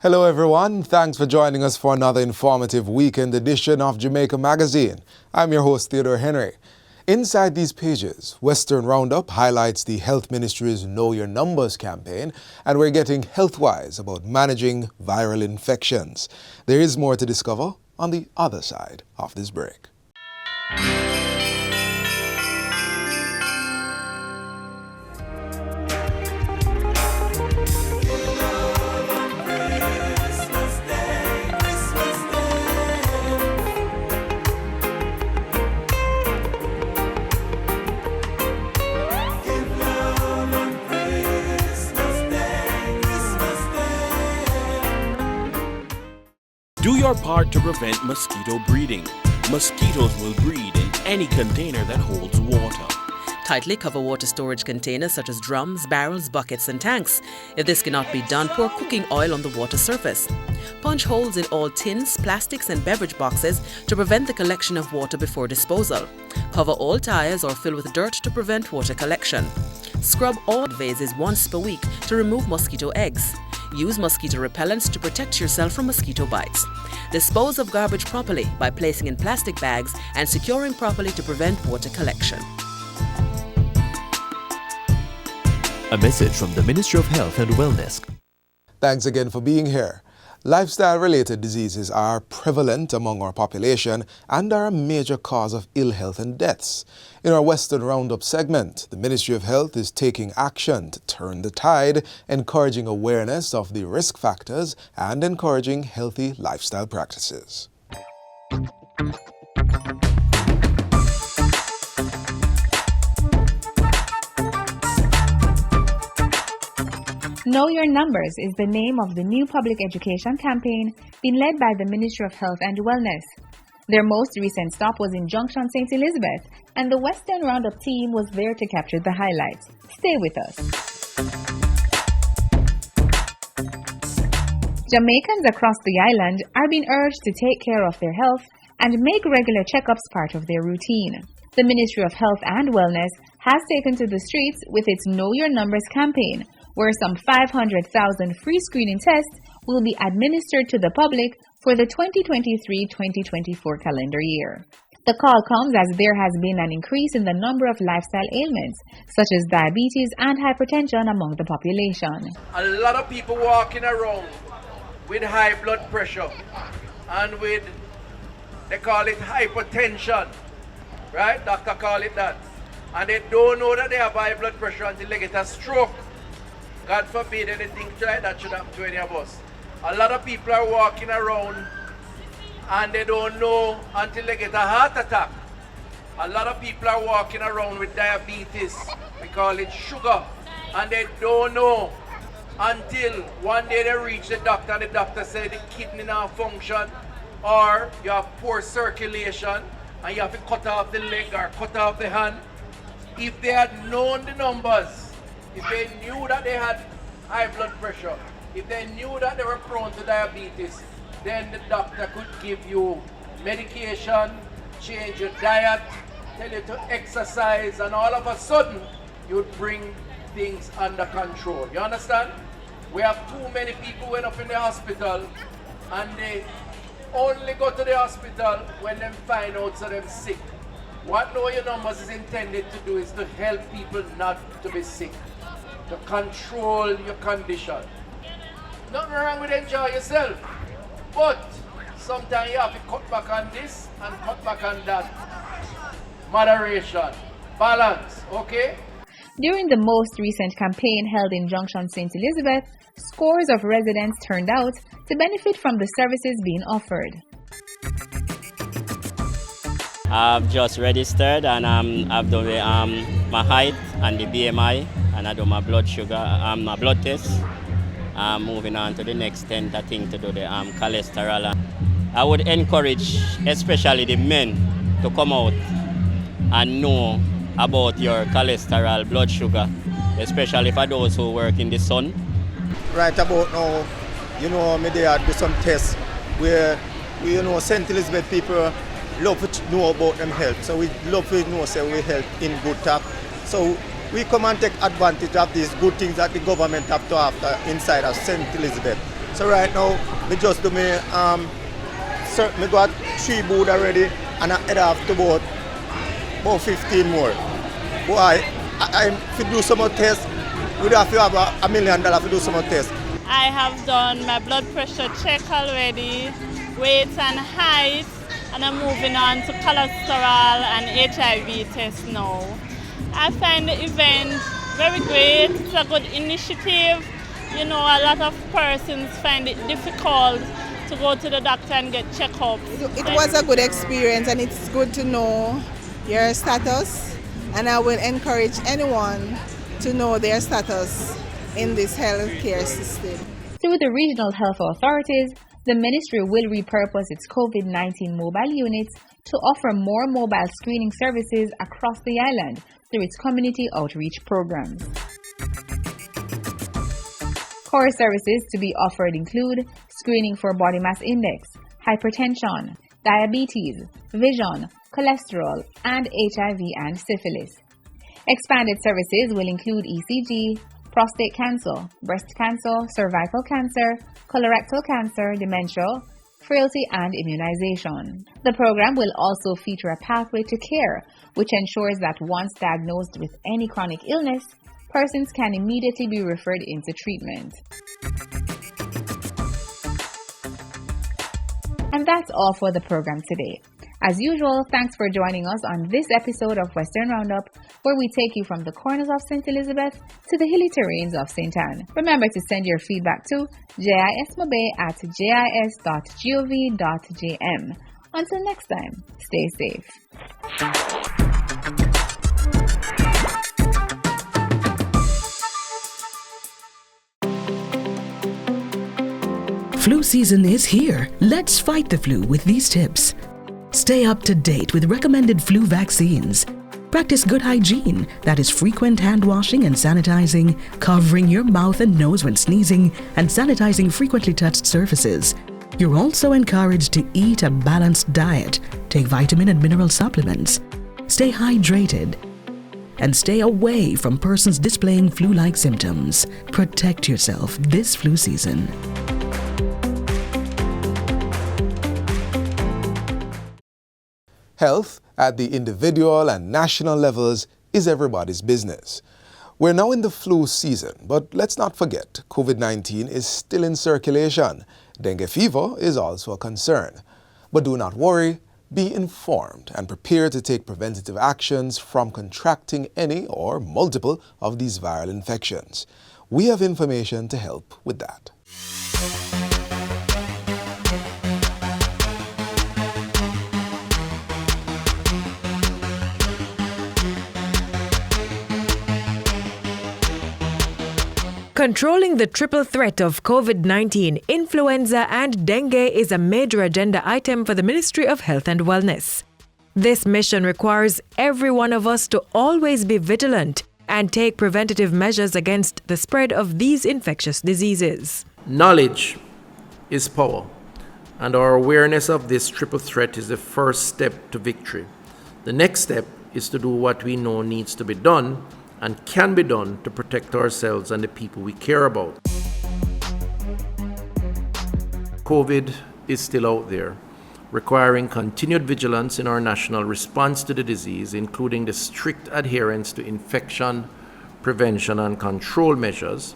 Hello everyone, thanks for joining us for another informative weekend edition of Jamaica Magazine. I'm your host Theodore Henry. Inside these pages, Western Roundup highlights the Health Ministry's Know Your Numbers campaign, and we're getting health-wise about managing viral infections. There is more to discover on the other side of this break. Do your part to prevent mosquito breeding. Mosquitoes will breed in any container that holds water. Tightly cover water storage containers such as drums, barrels, buckets and tanks. If this cannot be done, pour cooking oil on the water surface. Punch holes in all tins, plastics and beverage boxes to prevent the collection of water before disposal. Cover all tires or fill with dirt to prevent water collection. Scrub all vases once per week to remove mosquito eggs. Use mosquito repellents to protect yourself from mosquito bites. Dispose of garbage properly by placing in plastic bags and securing properly to prevent water collection. A message from the Ministry of Health and Wellness. Thanks again for being here. Lifestyle-related diseases are prevalent among our population and are a major cause of ill health and deaths. In our Western Roundup segment, the Ministry of Health is taking action to turn the tide, encouraging awareness of the risk factors and encouraging healthy lifestyle practices. Know Your Numbers is the name of the new public education campaign being led by the Ministry of Health and Wellness. Their most recent stop was in Junction St. Elizabeth, and the Western Roundup team was there to capture the highlights. Stay with us. Jamaicans across the island are being urged to take care of their health and make regular checkups part of their routine. The Ministry of Health and Wellness has taken to the streets with its Know Your Numbers campaign, where some 500,000 free screening tests will be administered to the public for the 2023-2024 calendar year. The call comes as there has been an increase in the number of lifestyle ailments, such as diabetes and hypertension among the population. A lot of people walking around with high blood pressure and with, they call it hypertension, right? Doctor call it that. And they don't know that they have high blood pressure until they get a stroke. God forbid anything like that should happen to any of us. A lot of people are walking around and they don't know until they get a heart attack. A lot of people are walking around with diabetes, we call it sugar, and they don't know until one day they reach the doctor and the doctor says the kidney not function, or you have poor circulation and you have to cut off the leg or cut off the hand. If they had known the numbers, if they knew that they had high blood pressure, if they knew that they were prone to diabetes, then the doctor could give you medication, change your diet, tell you to exercise, and all of a sudden, you'd bring things under control. You understand? We have too many people went up in the hospital, and they only go to the hospital when they find out so they're sick. What Know Your Numbers is intended to do is to help people not to be sick, to control your condition. Nothing wrong with enjoy yourself, but sometimes you have to cut back on this and cut back on that. Moderation, balance, okay? During the most recent campaign held in Junction St. Elizabeth, scores of residents turned out to benefit from the services being offered. I've just registered and I've done my height and the BMI, and I do my blood sugar, my blood test. I'm moving on to the next tentative thing to do the cholesterol. I would encourage especially the men to come out and know about your cholesterol, blood sugar, especially for those who work in the sun. Right about now, me there do some tests where St. Elizabeth people love to know about them health. So we love to know say we health in good tap. So we come and take advantage of these good things that the government have to offer inside of St. Elizabeth. So right now, me just do me me got 3 booth already, and I head off to about 15 more. Boy, I if do some more tests, we'd have to have $1 million to do some more tests. I have done my blood pressure check already, weight and height, and I'm moving on to cholesterol and HIV test now. I find the event very great. It's a good initiative. You know, a lot of persons find it difficult to go to the doctor and get checkups. It was a good experience, and it's good to know your status, and I will encourage anyone to know their status in this healthcare system. Through the regional health authorities, the ministry will repurpose its COVID-19 mobile units to offer more mobile screening services across the island through its community outreach programs. Core services to be offered include screening for body mass index, hypertension, diabetes, vision, cholesterol, and HIV and syphilis. Expanded services will include ECG, prostate cancer, breast cancer, cervical cancer, colorectal cancer, dementia, frailty, and immunization. The program will also feature a pathway to care, which ensures that once diagnosed with any chronic illness, persons can immediately be referred into treatment. And that's all for the program today. As usual, thanks for joining us on this episode of Western Roundup, where we take you from the corners of St. Elizabeth to the hilly terrains of St. Anne. Remember to send your feedback to jismobe@jis.gov.jm. Until next time, stay safe. Flu season is here. Let's fight the flu with these tips. Stay up to date with recommended flu vaccines. Practice good hygiene, that is frequent hand washing and sanitizing, covering your mouth and nose when sneezing, and sanitizing frequently touched surfaces. You're also encouraged to eat a balanced diet, take vitamin and mineral supplements, stay hydrated, and stay away from persons displaying flu-like symptoms. Protect yourself this flu season. Health at the individual and national levels is everybody's business. We're now in the flu season, but let's not forget COVID-19 is still in circulation. Dengue fever is also a concern. But do not worry, be informed and prepare to take preventative actions from contracting any or multiple of these viral infections. We have information to help with that. Controlling the triple threat of COVID-19, influenza and dengue is a major agenda item for the Ministry of Health and Wellness. This mission requires every one of us to always be vigilant and take preventative measures against the spread of these infectious diseases. Knowledge is power, and our awareness of this triple threat is the first step to victory. The next step is to do what we know needs to be done and can be done to protect ourselves and the people we care about. COVID is still out there, requiring continued vigilance in our national response to the disease, including the strict adherence to infection, prevention, and control measures.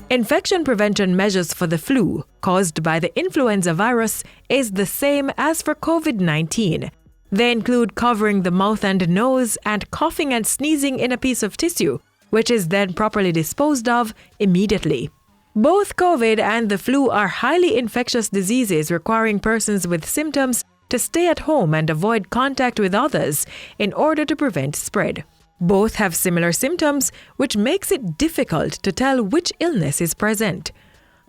Infection prevention measures for the flu caused by the influenza virus is the same as for COVID-19. They include covering the mouth and nose and coughing and sneezing in a piece of tissue, which is then properly disposed of immediately. Both COVID and the flu are highly infectious diseases requiring persons with symptoms to stay at home and avoid contact with others in order to prevent spread. Both have similar symptoms, which makes it difficult to tell which illness is present.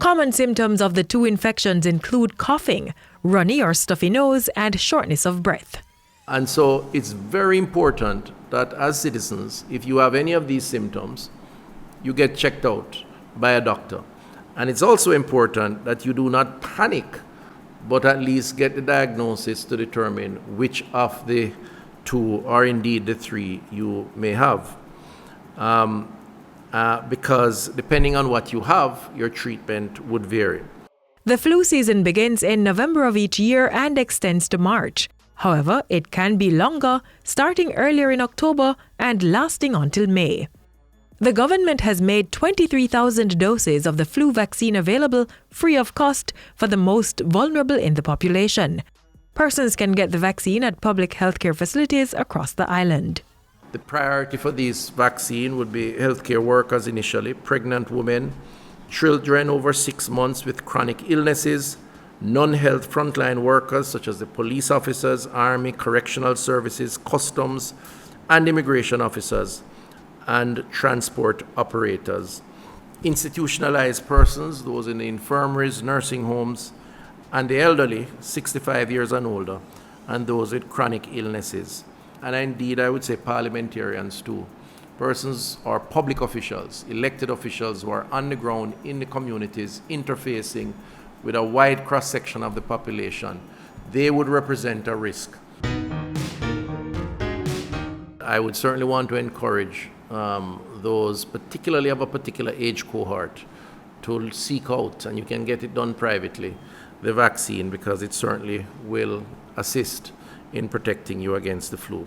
Common symptoms of the two infections include coughing, runny or stuffy nose, and shortness of breath. And so it's very important that as citizens, if you have any of these symptoms, you get checked out by a doctor. And it's also important that you do not panic, but at least get the diagnosis to determine which of the two or indeed the three you may have. because depending on what you have, your treatment would vary. The flu season begins in November of each year and extends to March. However, it can be longer, starting earlier in October and lasting until May. The government has made 23,000 doses of the flu vaccine available free of cost for the most vulnerable in the population. Persons can get the vaccine at public healthcare facilities across the island. The priority for this vaccine would be healthcare workers initially, pregnant women, children over 6 months with chronic illnesses, non-health frontline workers such as the police officers, army, correctional services, customs, and immigration officers, and transport operators. Institutionalized persons, those in the infirmaries, nursing homes, and the elderly, 65 years and older, and those with chronic illnesses. And indeed, I would say parliamentarians too. Persons or public officials, elected officials who are on the ground in the communities, interfacing with a wide cross-section of the population, they would represent a risk. I would certainly want to encourage those, particularly of a particular age cohort, to seek out, and you can get it done privately, the vaccine, because it certainly will assist in protecting you against the flu.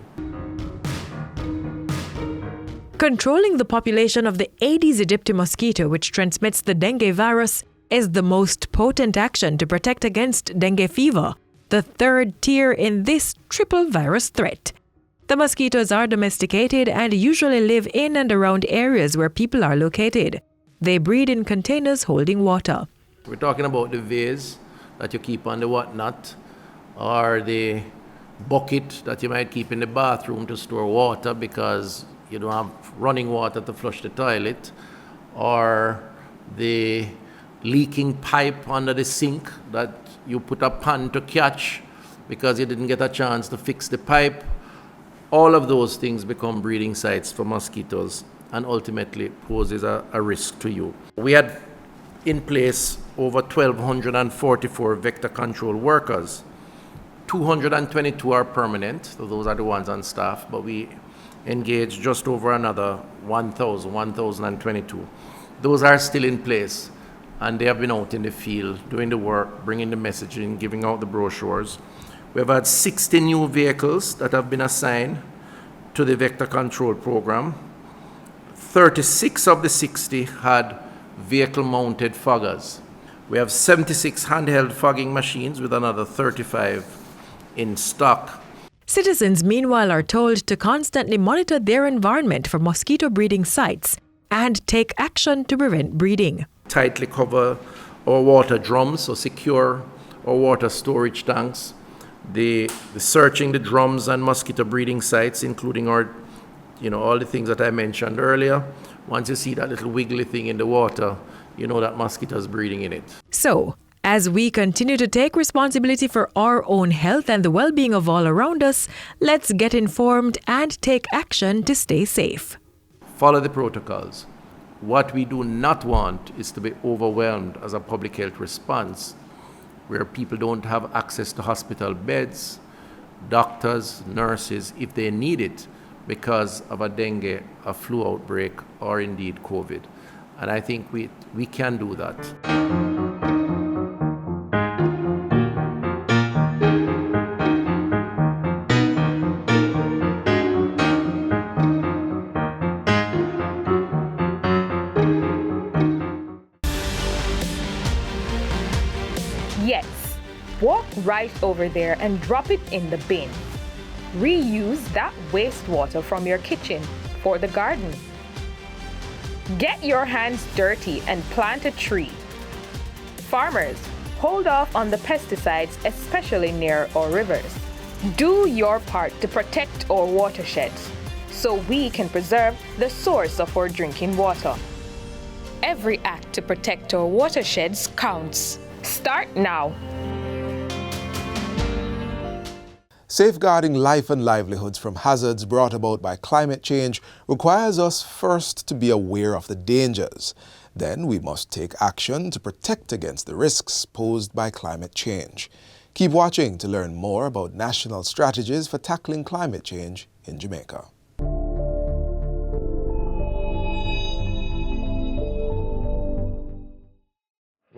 Controlling the population of the Aedes aegypti mosquito, which transmits the dengue virus, is the most potent action to protect against dengue fever, the third tier in this triple virus threat. The mosquitoes are domesticated and usually live in and around areas where people are located. They breed in containers holding water. We're talking about the vase that you keep on the whatnot, or the bucket that you might keep in the bathroom to store water because you don't have running water to flush the toilet, or the leaking pipe under the sink that you put a pan to catch because you didn't get a chance to fix the pipe. All of those things become breeding sites for mosquitoes and ultimately poses a risk to you. We had in place over 1,244 vector control workers. 222 are permanent, so those are the ones on staff, but we engaged just over another 1,022. Those are still in place, and they have been out in the field doing the work, bringing the messaging, giving out the brochures. We've had 60 new vehicles that have been assigned to the vector control program. 36 of the 60 had vehicle-mounted foggers. We have 76 handheld fogging machines with another 35 in stock. Citizens, meanwhile, are told to constantly monitor their environment for mosquito breeding sites and take action to prevent breeding. Tightly cover our water drums, so secure our water storage tanks. The searching the drums and mosquito breeding sites, including our, all the things that I mentioned earlier. Once you see that little wiggly thing in the water, you know that mosquito is breeding in it. So, as we continue to take responsibility for our own health and the well-being of all around us, let's get informed and take action to stay safe. Follow the protocols. What we do not want is to be overwhelmed as a public health response, where people don't have access to hospital beds, doctors, nurses, if they need it because of a dengue, a flu outbreak, or indeed COVID. And I think we can do that. Yes, walk right over there and drop it in the bin. Reuse that wastewater from your kitchen for the garden. Get your hands dirty and plant a tree. Farmers, hold off on the pesticides, especially near our rivers. Do your part to protect our watersheds so we can preserve the source of our drinking water. Every act to protect our watersheds counts. Start now. Safeguarding life and livelihoods from hazards brought about by climate change requires us first to be aware of the dangers. Then we must take action to protect against the risks posed by climate change. Keep watching to learn more about national strategies for tackling climate change in Jamaica.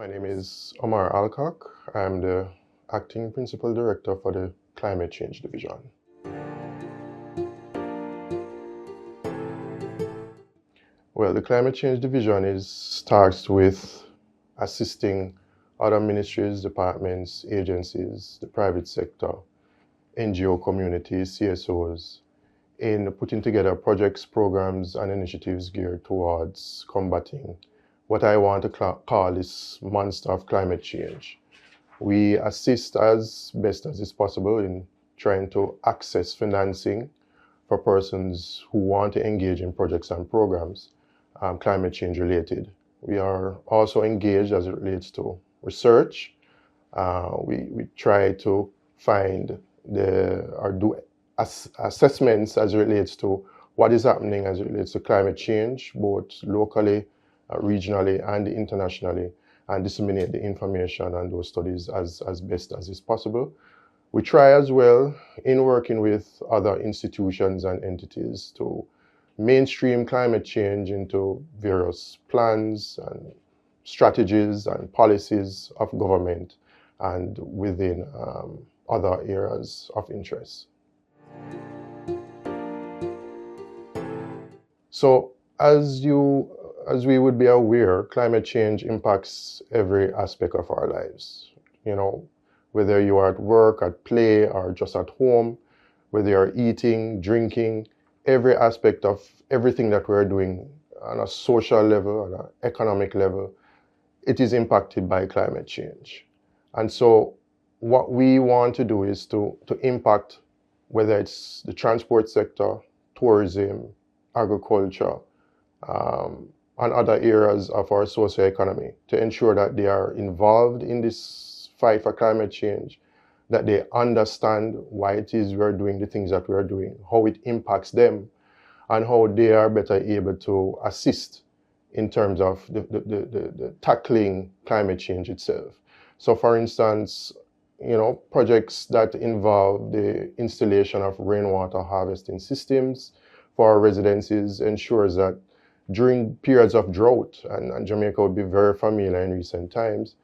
My name is Omar Alcock. I'm the Acting Principal Director for the Climate Change Division. Well, the Climate Change Division starts with assisting other ministries, departments, agencies, the private sector, NGO communities, CSOs, in putting together projects, programs, and initiatives geared towards combating what I want to call this monster of climate change. We assist as best as is possible in trying to access financing for persons who want to engage in projects and programs, climate change related. We are also engaged as it relates to research. We try to find or do assessments as it relates to what is happening as it relates to climate change, both locally, regionally, and internationally, and disseminate the information and those studies as best as is possible. We try as well, in working with other institutions and entities, to mainstream climate change into various plans and strategies and policies of government and within other areas of interest. So as we would be aware, climate change impacts every aspect of our lives. You know, whether you are at work, at play, or just at home, whether you're eating, drinking, every aspect of everything that we're doing on a social level, on an economic level, it is impacted by climate change. And so what we want to do is to impact, whether it's the transport sector, tourism, agriculture, and other areas of our socio-economy, to ensure that they are involved in this fight for climate change, that they understand why it is we're doing the things that we're doing, how it impacts them, and how they are better able to assist in terms of the tackling climate change itself. So for instance, you know, projects that involve the installation of rainwater harvesting systems for our residences ensures that during periods of drought, and Jamaica would be very familiar in recent times,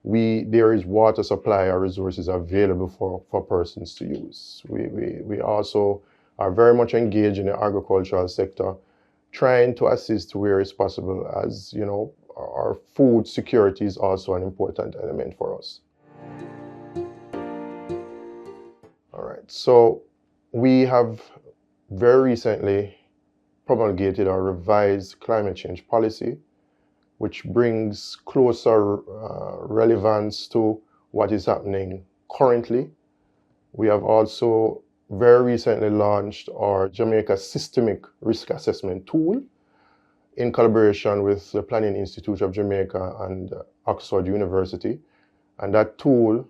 there is water supply or resources available for persons to use. We also are very much engaged in the agricultural sector, trying to assist where it's possible, as you know, our food security is also an important element for us. All right, so we have very recently promulgated our revised climate change policy, which brings closer relevance to what is happening currently. We have also very recently launched our Jamaica Systemic Risk Assessment tool in collaboration with the Planning Institute of Jamaica and Oxford University. And that tool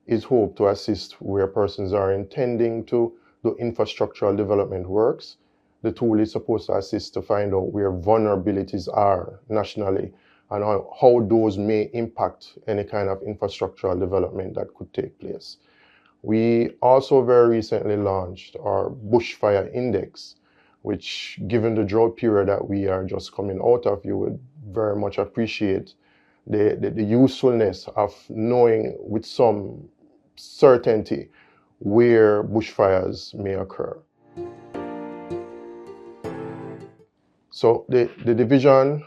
is hoped to assist where persons are intending to do infrastructural development works. The tool is supposed to assist to find out where vulnerabilities are nationally and how those may impact any kind of infrastructural development that could take place. We also very recently launched our bushfire index, which, given the drought period that we are just coming out of, you would very much appreciate the usefulness of knowing with some certainty where bushfires may occur. So the division,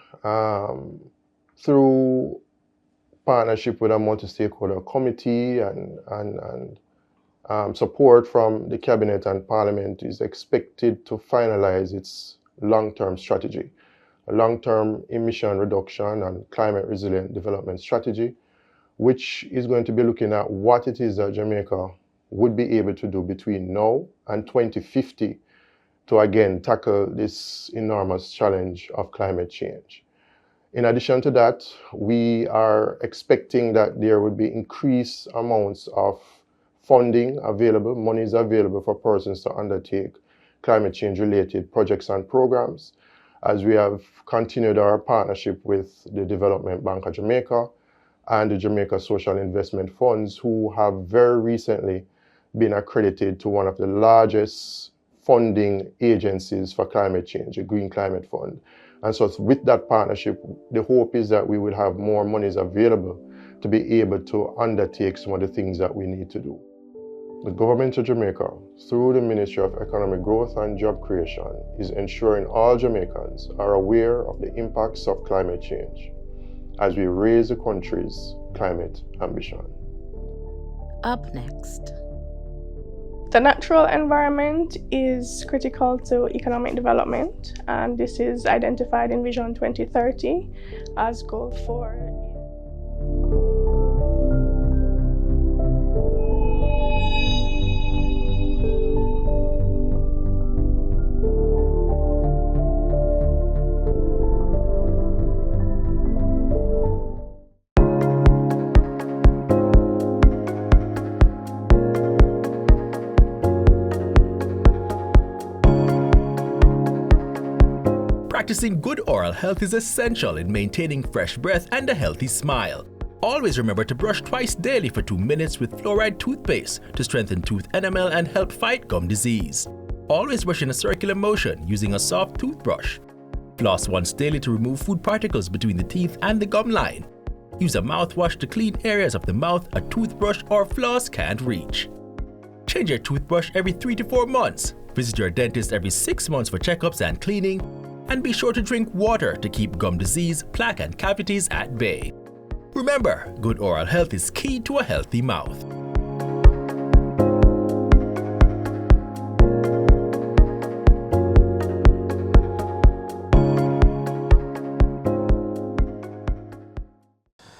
through partnership with a multi-stakeholder committee and support from the Cabinet and Parliament, is expected to finalize its long-term strategy, a long-term emission reduction and climate resilient development strategy, which is going to be looking at what it is that Jamaica would be able to do between now and 2050 to again tackle this enormous challenge of climate change. In addition to that, we are expecting that there would be increased amounts of funding available, monies available for persons to undertake climate change related projects and programs, as we have continued our partnership with the Development Bank of Jamaica and the Jamaica Social Investment Funds, who have very recently been accredited to one of the largest funding agencies for climate change, the Green Climate Fund. And so with that partnership, the hope is that we will have more monies available to be able to undertake some of the things that we need to do. The government of Jamaica, through the Ministry of Economic Growth and Job Creation, is ensuring all Jamaicans are aware of the impacts of climate change as we raise the country's climate ambition. Up next. The natural environment is critical to economic development, and this is identified in Vision 2030 as Goal 4. Practicing good oral health is essential in maintaining fresh breath and a healthy smile. Always remember to brush twice daily for 2 minutes with fluoride toothpaste to strengthen tooth enamel and help fight gum disease. Always brush in a circular motion using a soft toothbrush. Floss once daily to remove food particles between the teeth and the gum line. Use a mouthwash to clean areas of the mouth a toothbrush or floss can't reach. Change your toothbrush every 3 to 4 months. Visit your dentist every 6 months for checkups and cleaning. And be sure to drink water to keep gum disease, plaque, and cavities at bay. Remember, good oral health is key to a healthy mouth.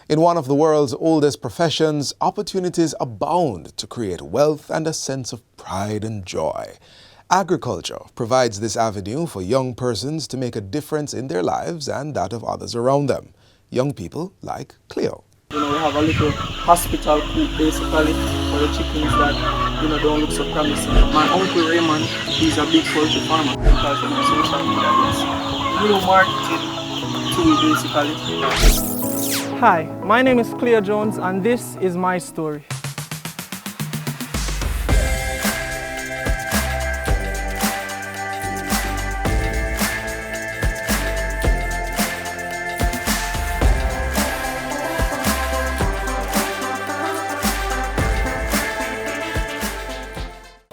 In one of the world's oldest professions, opportunities abound to create wealth and a sense of pride and joy. Agriculture provides this avenue for young persons to make a difference in their lives and that of others around them. Young people like Cleo. We have a little hospital coop basically for the chickens that, don't look so promising. My uncle Raymond, he's a big poultry farmer because, social media is new marketing tool basically. Hi, my name is Cleo Jones and this is my story.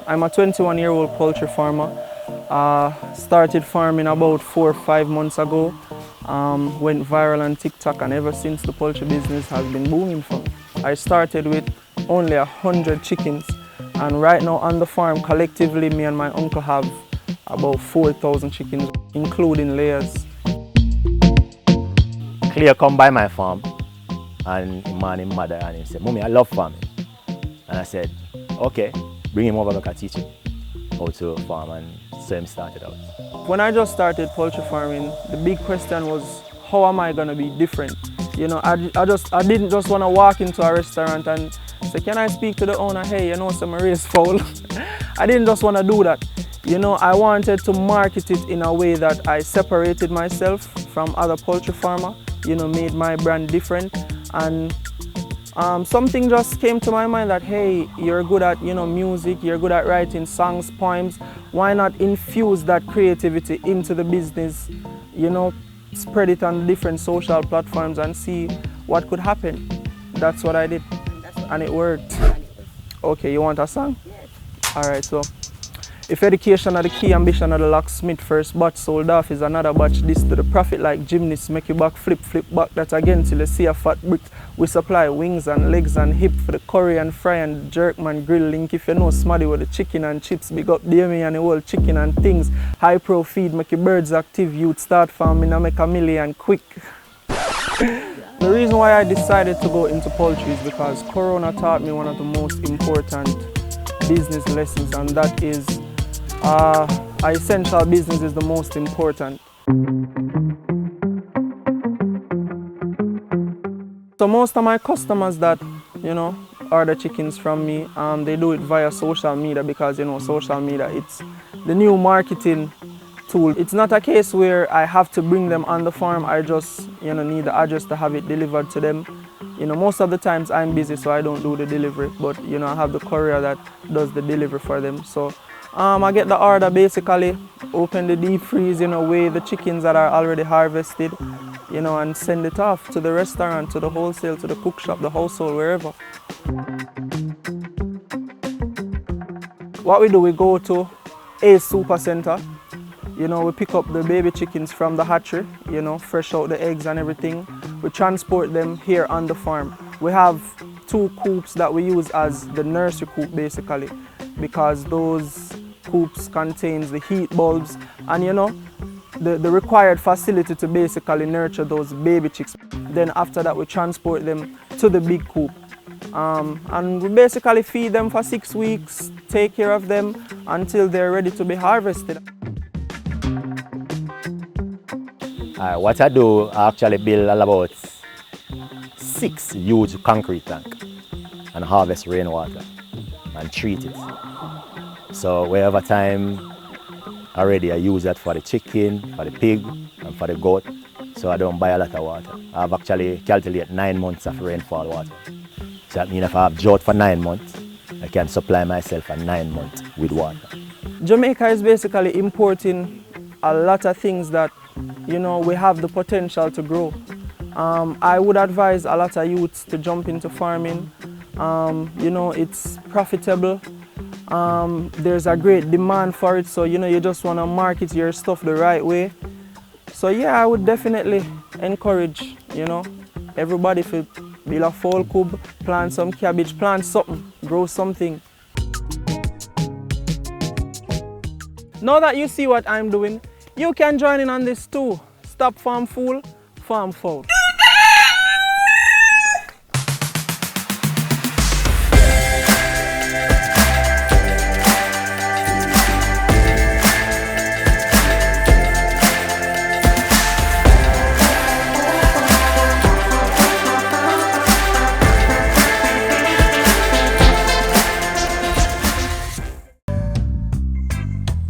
I'm a 21-year-old poultry farmer. Started farming about 4 or 5 months ago. Went viral on TikTok, and ever since the poultry business has been booming for me. I started with only 100 chickens, and right now on the farm collectively me and my uncle have about 4,000 chickens, including layers. Cleo come by my farm and his mother and he said, "Mommy, I love farming." And I said, "Okay, bring him over, I can teach him how to farm," and so him started out. When I just started poultry farming, the big question was, how am I going to be different? I didn't just want to walk into a restaurant and say, "Can I speak to the owner? Hey, some raised fowl." I didn't just want to do that. I wanted to market it in a way that I separated myself from other poultry farmers, made my brand different. And something just came to my mind that, hey, you're good at, music, you're good at writing songs, poems. Why not infuse that creativity into the business, spread it on different social platforms and see what could happen. That's what I did, and it worked. Okay, you want a song? Yes. All right, so. If education are the key, ambition of the locksmith, first batch sold off is another batch. This to the profit like gymnasts, make you back flip back that again till you see a fat brick. We supply wings and legs and hip for the curry and fry and jerk man grill link. If you know smarty with the chicken and chips, big up Damien and the whole chicken and things. High pro feed, make your birds active, youth start farming and make a million quick. The reason why I decided to go into poultry is because Corona taught me one of the most important business lessons, and that is essential business is the most important. So most of my customers that, order chickens from me, they do it via social media because, social media, it's the new marketing tool. It's not a case where I have to bring them on the farm. I just, need the address to have it delivered to them. Most of the times I'm busy, so I don't do the delivery, but, I have the courier that does the delivery for them. So I get the order basically, open the deep freeze, weigh the chickens that are already harvested, and send it off to the restaurant, to the wholesale, to the cook shop, the household, wherever. What we do, we go to a super center. We pick up the baby chickens from the hatchery, fresh out the eggs and everything. We transport them here on the farm. We have 2 coops that we use as the nursery coop basically, because those coops contains the heat bulbs and the required facility to basically nurture those baby chicks. Then after that we transport them to the big coop. And we basically feed them for 6 weeks, take care of them until they're ready to be harvested. What I do, I actually build about 6 huge concrete tanks and harvest rainwater and treat it. So wherever time already, I use that for the chicken, for the pig and for the goat. So I don't buy a lot of water. I've actually calculated 9 months of rainfall water. So that means if I have drought for 9 months, I can supply myself for 9 months with water. Jamaica is basically importing a lot of things that we have the potential to grow. I would advise a lot of youths to jump into farming. It's profitable. There's a great demand for it, so you just want to market your stuff the right way. So yeah, I would definitely encourage everybody to build a fall cube, plant some cabbage, plant something, grow something. Now that you see what I'm doing, you can join in on this too. Stop farm fool, farm foul.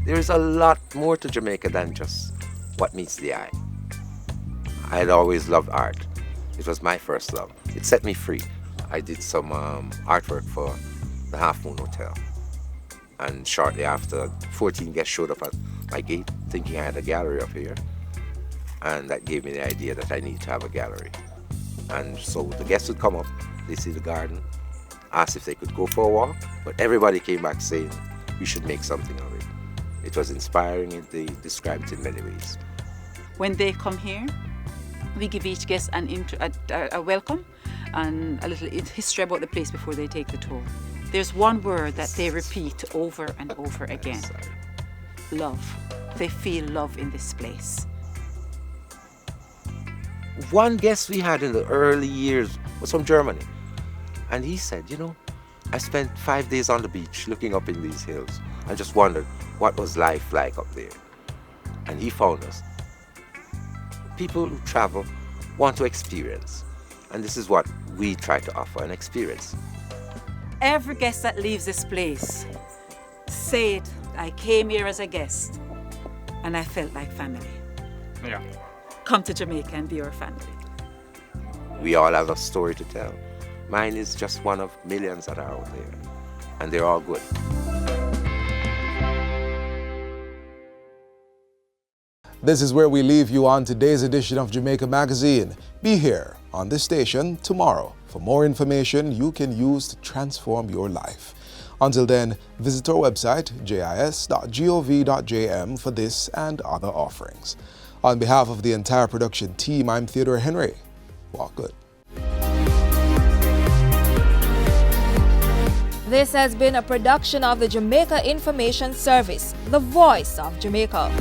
There's a lot more to Jamaica than just what meets the eye. I had always loved art. It was my first love. It set me free. I did some artwork for the Half Moon Hotel. And shortly after, 14 guests showed up at my gate thinking I had a gallery up here. And that gave me the idea that I need to have a gallery. And so the guests would come up, they see the garden, ask if they could go for a walk, but everybody came back saying, we should make something of it. It was inspiring and they described it in many ways. When they come here, we give each guest a welcome and a little history about the place before they take the tour. There's one word that they repeat over and over again. Love. They feel love in this place. One guest we had in the early years was from Germany. And he said, I spent 5 days on the beach looking up in these hills and just wondered what was life like up there. And he found us. People who travel want to experience. And this is what we try to offer, an experience. Every guest that leaves this place, say it, I came here as a guest and I felt like family. Yeah. Come to Jamaica and be our family. We all have a story to tell. Mine is just one of millions that are out there. And they're all good. This is where we leave you on today's edition of Jamaica Magazine. Be here on this station tomorrow for more information you can use to transform your life. Until then, visit our website, jis.gov.jm, for this and other offerings. On behalf of the entire production team, I'm Theodore Henry. Walk good. This has been a production of the Jamaica Information Service, the voice of Jamaica.